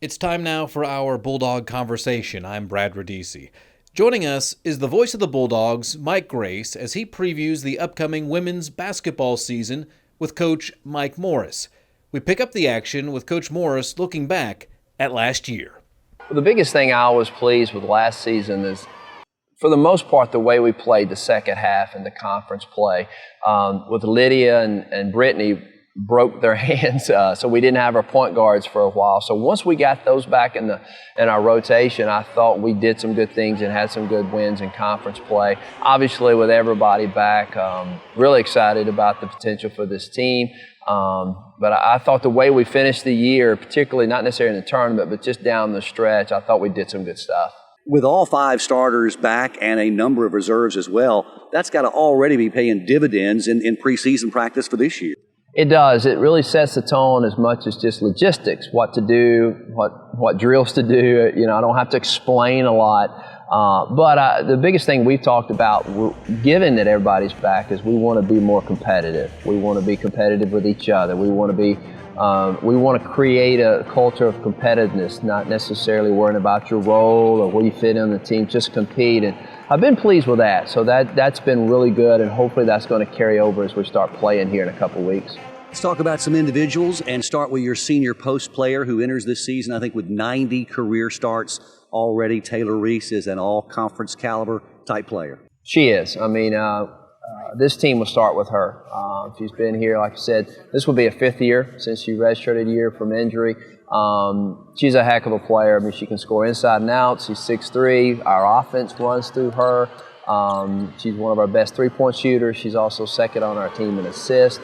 It's time now for our Bulldog Conversation. I'm Brad Radisi. Joining us is the voice of the Bulldogs, Mike Grace, as he previews the upcoming women's basketball season with Coach Mike Morris. We pick up the action with Coach Morris looking back at last year. Well, the biggest thing I was pleased with last season is, for the most part, the way we played the second half in the conference play. With Lydia and Brittany broke their hands, so we didn't have our point guards for a while. So once we got those back in our rotation, I thought we did some good things and had some good wins in conference play. Obviously, with everybody back, really excited about the potential for this team. But I thought the way we finished the year, particularly not necessarily in the tournament, but just down the stretch, I thought we did some good stuff. With all 5 starters back and a number of reserves as well, that's got to already be paying dividends in preseason practice for this year. It does. It really sets the tone as much as just logistics, what to do, what drills to do. You know, I don't have to explain a lot. But the biggest thing we've talked about, given that everybody's back, is we want to be more competitive. We want to be competitive with each other. We want to create a culture of competitiveness, not necessarily worrying about your role or where you fit in the team, just compete. And I've been pleased with that. So that's been really good, and hopefully that's going to carry over as we start playing here in a couple weeks. Let's talk about some individuals and start with your senior post player who enters this season, I think, with 90 career starts already. Taylor Reese is an all-conference caliber type player. She is. I mean, this team will start with her. She's been here, like I said, this will be a 5th year since she redshirted a year from injury. She's a heck of a player. I mean, she can score inside and out. She's 6'3". Our offense runs through her. She's one of our best three-point shooters. She's also second on our team in assists.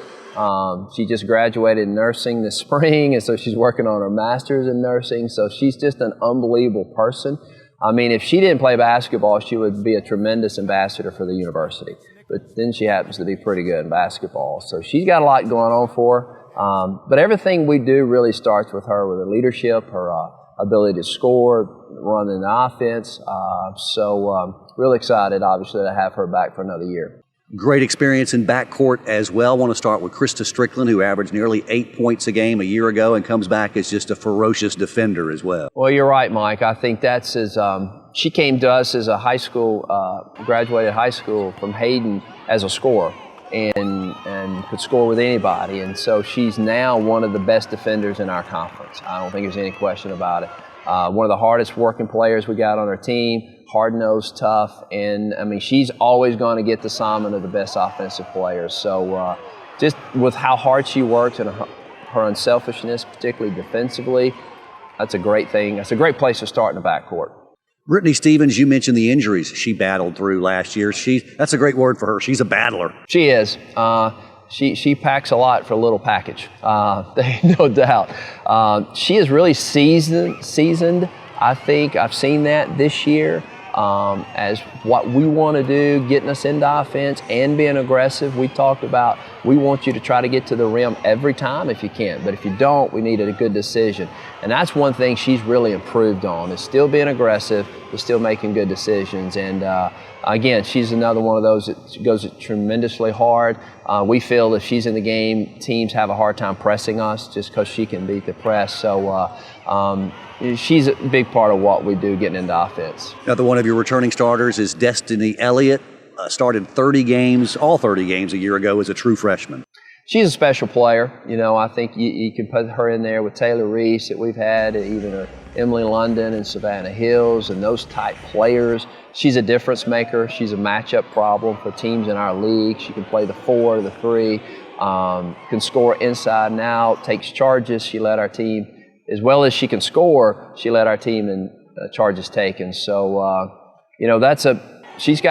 She just graduated in nursing this spring, and so she's working on her master's in nursing. So she's just an unbelievable person. I mean, if she didn't play basketball, she would be a tremendous ambassador for the university. But then she happens to be pretty good in basketball. So she's got a lot going on for her. But everything we do really starts with her, with her leadership, her ability to score, running the offense. Really excited, obviously, to have her back for another year. Great experience in backcourt as well. I want to start with Krista Strickland, who averaged nearly 8 points a game a year ago and comes back as just a ferocious defender as well. Well, you're right, Mike. I think that's she came to us as a high school, graduated high school from Hayden as a scorer and could score with anybody. And so she's now one of the best defenders in our conference. I don't think there's any question about it. One of the hardest working players we got on our team. Hard-nosed, tough, and I mean, she's always going to get the assignment of the best offensive players. So just with how hard she works and her unselfishness, particularly defensively, that's a great thing. That's a great place to start in the backcourt. Brittany Stevens, you mentioned the injuries she battled through last year. That's a great word for her. She's a battler. She is. She packs a lot for a little package, no doubt. She is really seasoned. I think I've seen that this year. As what we want to do, getting us into offense and being aggressive. We talked about we want you to try to get to the rim every time if you can, but if you don't, we needed a good decision. And that's one thing she's really improved on, is still being aggressive, but still making good decisions. And again, she's another one of those that goes tremendously hard. We feel if she's in the game, teams have a hard time pressing us just because she can beat the press. So she's a big part of what we do getting into offense. Another one of your returning starters is Destiny Elliott. Started 30 games, all 30 games a year ago as a true freshman. She's a special player. You know, I think you can put her in there with Taylor Reese that we've had, and even Emily London and Savannah Hills and those type players. She's a difference maker. She's a matchup problem for teams in our league. She can play the 4, the 3, can score inside and out, takes charges. She led our team, as well as she can score, she led our team in charges taken. So, you know, she's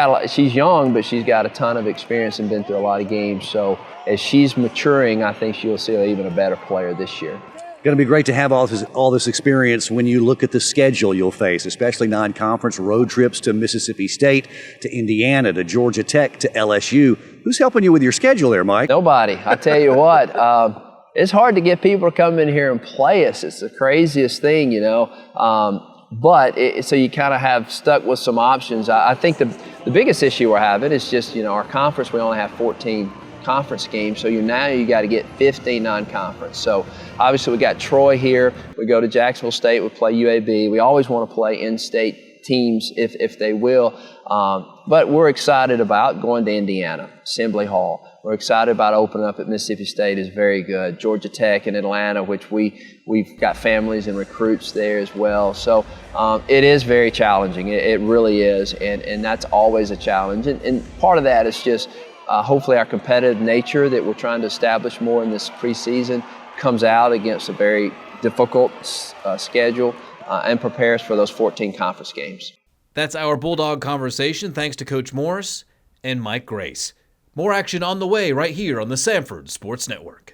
young, but she's got a ton of experience and been through a lot of games. So as she's maturing, I think she'll see even a better player this year. Going to be great to have all this experience when you look at the schedule you'll face, especially non-conference road trips to Mississippi State, to Indiana, to Georgia Tech, to LSU. Who's helping you with your schedule there, Mike? Nobody. I tell you what, it's hard to get people to come in here and play us. It's the craziest thing, you know. So you kind of have stuck with some options. I think the biggest issue we're having is just, you know, our conference, we only have 14 conference games. So now you got to get 15 non-conference. So obviously we got Troy here. We go to Jacksonville State. We play UAB. We always want to play in-state teams if they will. But we're excited about going to Indiana, Assembly Hall. We're excited about opening up at Mississippi State is very good. Georgia Tech in Atlanta, which we've got families and recruits there as well. So it is very challenging. It really is, and that's always a challenge. And part of that is just hopefully our competitive nature that we're trying to establish more in this preseason comes out against a very difficult schedule and prepares for those 14 conference games. That's our Bulldog conversation, thanks to Coach Morris and Mike Grace. More action on the way right here on the Sanford Sports Network.